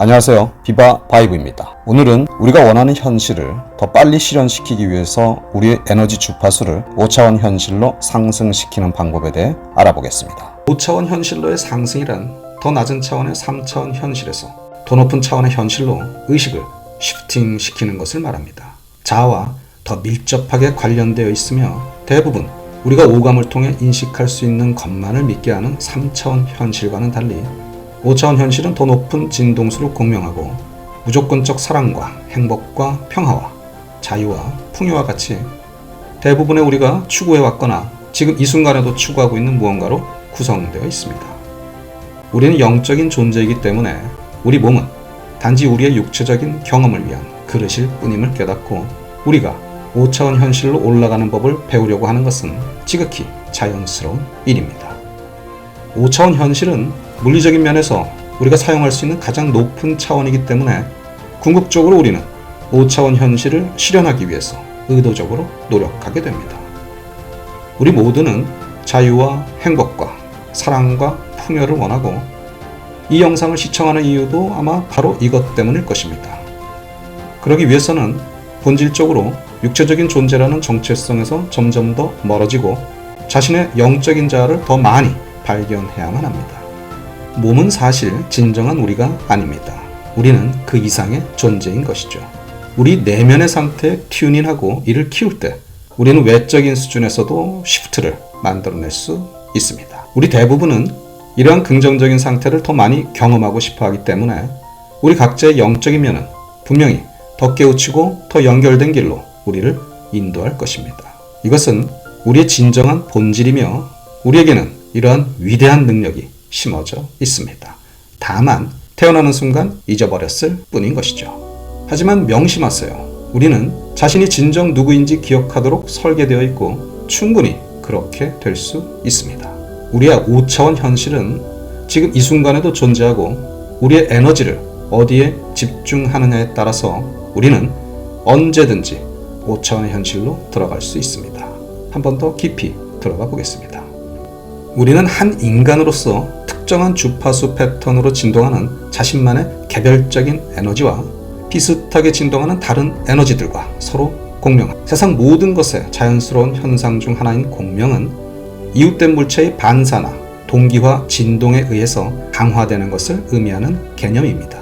안녕하세요. 비바 바이브입니다. 오늘은 우리가 원하는 현실을 더 빨리 실현시키기 위해서 우리의 에너지 주파수를 5차원 현실로 상승시키는 방법에 대해 알아보겠습니다. 5차원 현실로의 상승이란 더 낮은 차원의 3차원 현실에서 더 높은 차원의 현실로 의식을 시프팅시키는 것을 말합니다. 자아와 더 밀접하게 관련되어 있으며 대부분 우리가 오감을 통해 인식할 수 있는 것만을 믿게 하는 3차원 현실과는 달리 5차원 현실은 더 높은 진동수를 공명하고 무조건적 사랑과 행복과 평화와 자유와 풍요와 같이 대부분의 우리가 추구해왔거나 지금 이 순간에도 추구하고 있는 무언가로 구성되어 있습니다. 우리는 영적인 존재이기 때문에 우리 몸은 단지 우리의 육체적인 경험을 위한 그릇일 뿐임을 깨닫고 우리가 5차원 현실로 올라가는 법을 배우려고 하는 것은 지극히 자연스러운 일입니다. 5차원 현실은 물리적인 면에서 우리가 사용할 수 있는 가장 높은 차원이기 때문에 궁극적으로 우리는 5차원 현실을 실현하기 위해서 의도적으로 노력하게 됩니다. 우리 모두는 자유와 행복과 사랑과 풍요를 원하고 이 영상을 시청하는 이유도 아마 바로 이것 때문일 것입니다. 그러기 위해서는 본질적으로 육체적인 존재라는 정체성에서 점점 더 멀어지고 자신의 영적인 자아를 더 많이 발견해야만 합니다. 몸은 사실 진정한 우리가 아닙니다. 우리는 그 이상의 존재인 것이죠. 우리 내면의 상태에 튜닝하고 이를 키울 때 우리는 외적인 수준에서도 시프트를 만들어낼 수 있습니다. 우리 대부분은 이러한 긍정적인 상태를 더 많이 경험하고 싶어 하기 때문에 우리 각자의 영적인 면은 분명히 더 깨우치고 더 연결된 길로 우리를 인도할 것입니다. 이것은 우리의 진정한 본질이며 우리에게는 이러한 위대한 능력이 심어져 있습니다. 다만 태어나는 순간 잊어버렸을 뿐인 것이죠. 하지만 명심하세요. 우리는 자신이 진정 누구인지 기억하도록 설계되어 있고 충분히 그렇게 될 수 있습니다. 우리의 5차원 현실은 지금 이 순간에도 존재하고 우리의 에너지를 어디에 집중하느냐에 따라서 우리는 언제든지 5차원의 현실로 들어갈 수 있습니다. 한 번 더 깊이 들어가 보겠습니다. 우리는 한 인간으로서 특정한 주파수 패턴으로 진동하는 자신만의 개별적인 에너지와 비슷하게 진동하는 다른 에너지들과 서로 공명한 세상 모든 것의 자연스러운 현상 중 하나인 공명은 이웃된 물체의 반사나 동기화 진동에 의해서 강화되는 것을 의미하는 개념입니다.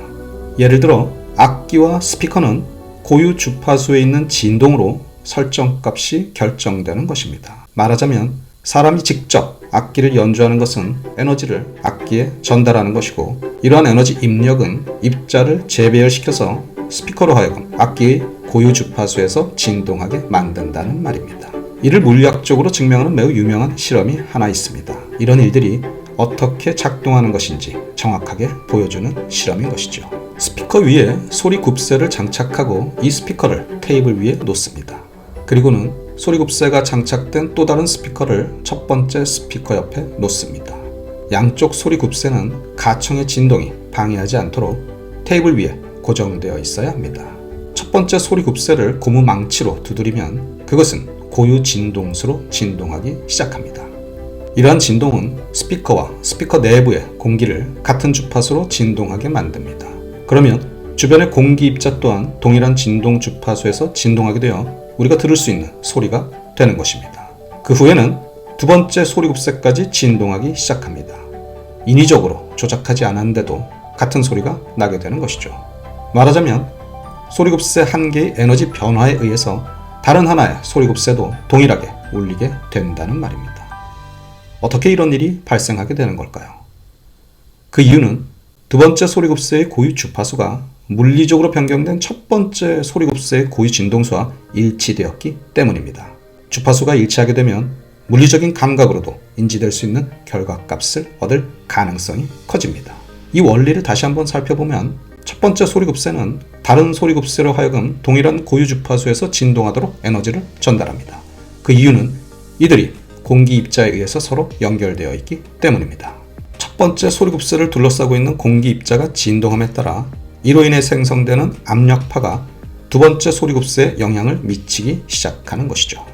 예를 들어 악기와 스피커는 고유 주파수에 있는 진동으로 설정값이 결정되는 것입니다. 말하자면 사람이 직접 악기를 연주하는 것은 에너지를 악기에 전달하는 것이고 이러한 에너지 입력은 입자를 재배열시켜서 스피커로 하여금 악기의 고유 주파수에서 진동하게 만든다는 말입니다. 이를 물리학적으로 증명하는 매우 유명한 실험이 하나 있습니다. 이런 일들이 어떻게 작동하는 것인지 정확하게 보여주는 실험인 것이죠. 스피커 위에 소리 굽새를 장착하고 이 스피커를 테이블 위에 놓습니다. 그리고는 소리 굽새가 장착된 또 다른 스피커를 첫 번째 스피커 옆에 놓습니다. 양쪽 소리 굽새는 가청의 진동이 방해하지 않도록 테이블 위에 고정되어 있어야 합니다. 첫 번째 소리 굽새를 고무 망치로 두드리면 그것은 고유 진동수로 진동하기 시작합니다. 이러한 진동은 스피커와 스피커 내부의 공기를 같은 주파수로 진동하게 만듭니다. 그러면 주변의 공기 입자 또한 동일한 진동 주파수에서 진동하게 되어 우리가 들을 수 있는 소리가 되는 것입니다. 그 후에는 두 번째 소리 굽새까지 진동하기 시작합니다. 인위적으로 조작하지 않았는데도 같은 소리가 나게 되는 것이죠. 말하자면 소리 굽새 한 개의 에너지 변화에 의해서 다른 하나의 소리 굽새도 동일하게 울리게 된다는 말입니다. 어떻게 이런 일이 발생하게 되는 걸까요? 그 이유는 두 번째 소리 굽새의 고유 주파수가 물리적으로 변경된 첫 번째 소리 굽새의 고유 진동수와 일치되었기 때문입니다. 주파수가 일치하게 되면 물리적인 감각으로도 인지될 수 있는 결과값을 얻을 가능성이 커집니다. 이 원리를 다시 한번 살펴보면 첫 번째 소리 굽새는 다른 소리 굽새로 하여금 동일한 고유 주파수에서 진동하도록 에너지를 전달합니다. 그 이유는 이들이 공기 입자에 의해서 서로 연결되어 있기 때문입니다. 첫 번째 소리 굽새를 둘러싸고 있는 공기 입자가 진동함에 따라 이로 인해 생성되는 압력파가 두 번째 소리 굽새에 영향을 미치기 시작하는 것이죠.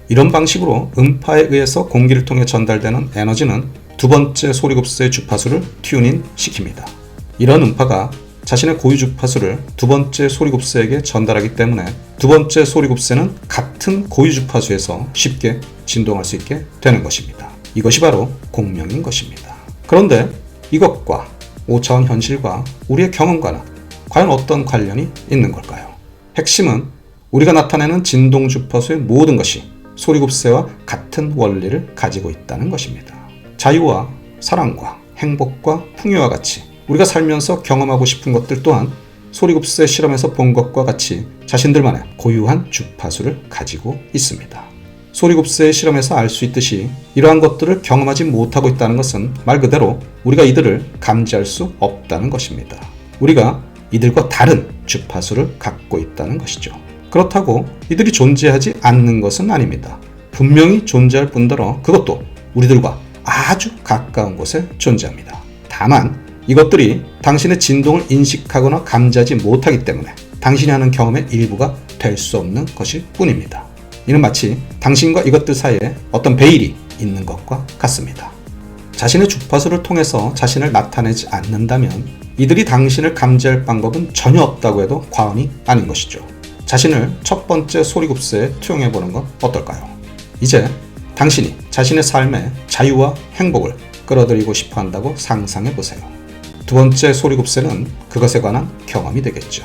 이런 방식으로 음파에 의해서 공기를 통해 전달되는 에너지는 두 번째 소리 곱새의 주파수를 튜닝 시킵니다. 이런 음파가 자신의 고유 주파수를 두 번째 소리급세에게 전달하기 때문에 두 번째 소리급세는 같은 고유 주파수에서 쉽게 진동할 수 있게 되는 것입니다. 이것이 바로 공명인 것입니다. 그런데 이것과 5차원 현실과 우리의 경험과는 과연 어떤 관련이 있는 걸까요? 핵심은 우리가 나타내는 진동 주파수의 모든 것이 소리급세와 같은 원리를 가지고 있다는 것입니다. 자유와 사랑과 행복과 풍요와 같이 우리가 살면서 경험하고 싶은 것들 또한 소리급세 실험에서 본 것과 같이 자신들만의 고유한 주파수를 가지고 있습니다. 소리급세 실험에서 알 수 있듯이 이러한 것들을 경험하지 못하고 있다는 것은 말 그대로 우리가 이들을 감지할 수 없다는 것입니다. 우리가 이들과 다른 주파수를 갖고 있다는 것이죠. 그렇다고 이들이 존재하지 않는 것은 아닙니다. 분명히 존재할 뿐더러 그것도 우리들과 아주 가까운 곳에 존재합니다. 다만 이것들이 당신의 진동을 인식하거나 감지하지 못하기 때문에 당신이 하는 경험의 일부가 될 수 없는 것일 뿐입니다. 이는 마치 당신과 이것들 사이에 어떤 베일이 있는 것과 같습니다. 자신의 주파수를 통해서 자신을 나타내지 않는다면 이들이 당신을 감지할 방법은 전혀 없다고 해도 과언이 아닌 것이죠. 자신을 첫 번째 소리급세에 투영해보는 건 어떨까요? 이제 당신이 자신의 삶에 자유와 행복을 끌어들이고 싶어 한다고 상상해보세요. 두 번째 소리급세는 그것에 관한 경험이 되겠죠.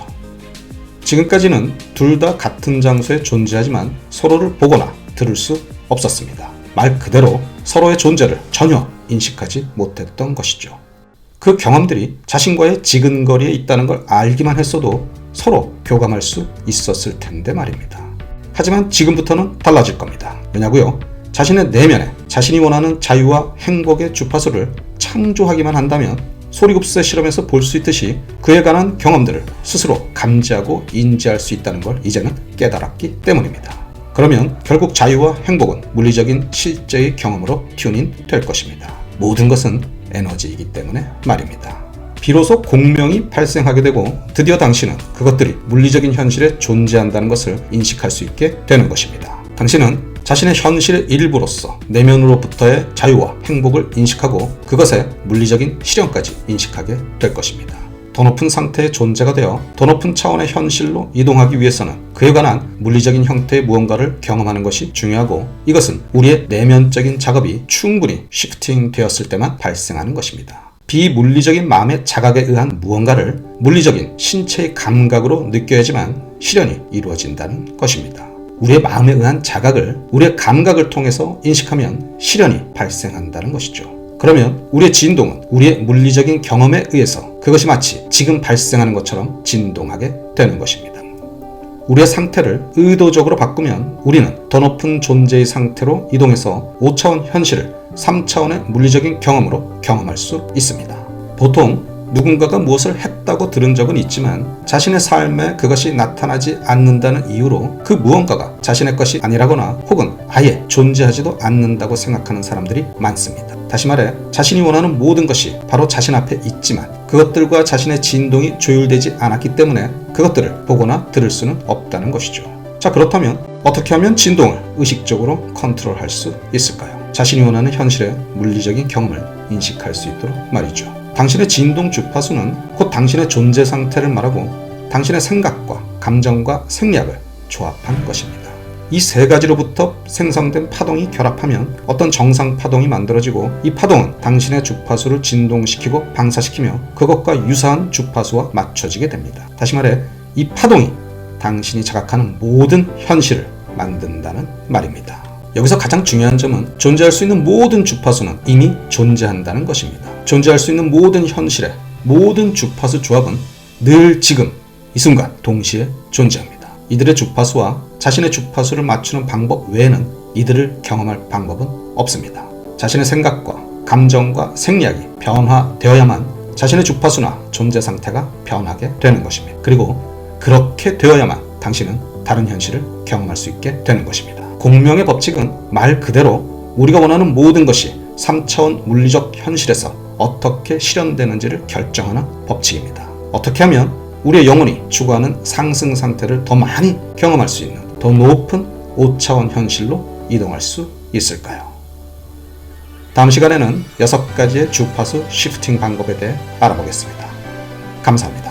지금까지는 둘 다 같은 장소에 존재하지만 서로를 보거나 들을 수 없었습니다. 말 그대로 서로의 존재를 전혀 인식하지 못했던 것이죠. 그 경험들이 자신과의 지근거리에 있다는 걸 알기만 했어도 서로 교감할 수 있었을 텐데 말입니다. 하지만 지금부터는 달라질 겁니다. 왜냐고요? 자신의 내면에 자신이 원하는 자유와 행복의 주파수를 창조하기만 한다면 소리급세 실험에서 볼 수 있듯이 그에 관한 경험들을 스스로 감지하고 인지할 수 있다는 걸 이제는 깨달았기 때문입니다. 그러면 결국 자유와 행복은 물리적인 실제의 경험으로 튜닝 될 것입니다. 모든 것은 에너지이기 때문에 말입니다. 비로소 공명이 발생하게 되고 드디어 당신은 그것들이 물리적인 현실에 존재한다는 것을 인식할 수 있게 되는 것입니다. 당신은 자신의 현실의 일부로서 내면으로부터의 자유와 행복을 인식하고 그것의 물리적인 실현까지 인식하게 될 것입니다. 더 높은 상태의 존재가 되어 더 높은 차원의 현실로 이동하기 위해서는 그에 관한 물리적인 형태의 무언가를 경험하는 것이 중요하고 이것은 우리의 내면적인 작업이 충분히 시프팅 되었을 때만 발생하는 것입니다. 비물리적인 마음의 자각에 의한 무언가를 물리적인 신체의 감각으로 느껴야지만 실현이 이루어진다는 것입니다. 우리의 마음에 의한 자각을 우리의 감각을 통해서 인식하면 실현이 발생한다는 것이죠. 그러면 우리의 진동은 우리의 물리적인 경험에 의해서 그것이 마치 지금 발생하는 것처럼 진동하게 되는 것입니다. 우리의 상태를 의도적으로 바꾸면 우리는 더 높은 존재의 상태로 이동해서 5차원 현실을 3차원의 물리적인 경험으로 경험할 수 있습니다. 보통 누군가가 무엇을 했다고 들은 적은 있지만 자신의 삶에 그것이 나타나지 않는다는 이유로 그 무언가가 자신의 것이 아니라거나 혹은 아예 존재하지도 않는다고 생각하는 사람들이 많습니다. 다시 말해 자신이 원하는 모든 것이 바로 자신 앞에 있지만 그것들과 자신의 진동이 조율되지 않았기 때문에 그것들을 보거나 들을 수는 없다는 것이죠. 자, 그렇다면 어떻게 하면 진동을 의식적으로 컨트롤할 수 있을까요? 자신이 원하는 현실의 물리적인 경험을 인식할 수 있도록 말이죠. 당신의 진동 주파수는 곧 당신의 존재 상태를 말하고 당신의 생각과 감정과 생략을 조합한 것입니다. 이 세 가지로부터 생성된 파동이 결합하면 어떤 정상 파동이 만들어지고 이 파동은 당신의 주파수를 진동시키고 방사시키며 그것과 유사한 주파수와 맞춰지게 됩니다. 다시 말해 이 파동이 당신이 자각하는 모든 현실을 만든다는 말입니다. 여기서 가장 중요한 점은 존재할 수 있는 모든 주파수는 이미 존재한다는 것입니다. 존재할 수 있는 모든 현실의 모든 주파수 조합은 늘 지금 이 순간 동시에 존재합니다. 이들의 주파수와 자신의 주파수를 맞추는 방법 외에는 이들을 경험할 방법은 없습니다. 자신의 생각과 감정과 생략이 변화되어야만 자신의 주파수나 존재 상태가 변하게 되는 것입니다. 그리고 그렇게 되어야만 당신은 다른 현실을 경험할 수 있게 되는 것입니다. 공명의 법칙은 말 그대로 우리가 원하는 모든 것이 3차원 물리적 현실에서 어떻게 실현되는지를 결정하는 법칙입니다. 어떻게 하면 우리의 영혼이 추구하는 상승 상태를 더 많이 경험할 수 있는 더 높은 5차원 현실로 이동할 수 있을까요? 다음 시간에는 6가지의 주파수 시프팅 방법에 대해 알아보겠습니다. 감사합니다.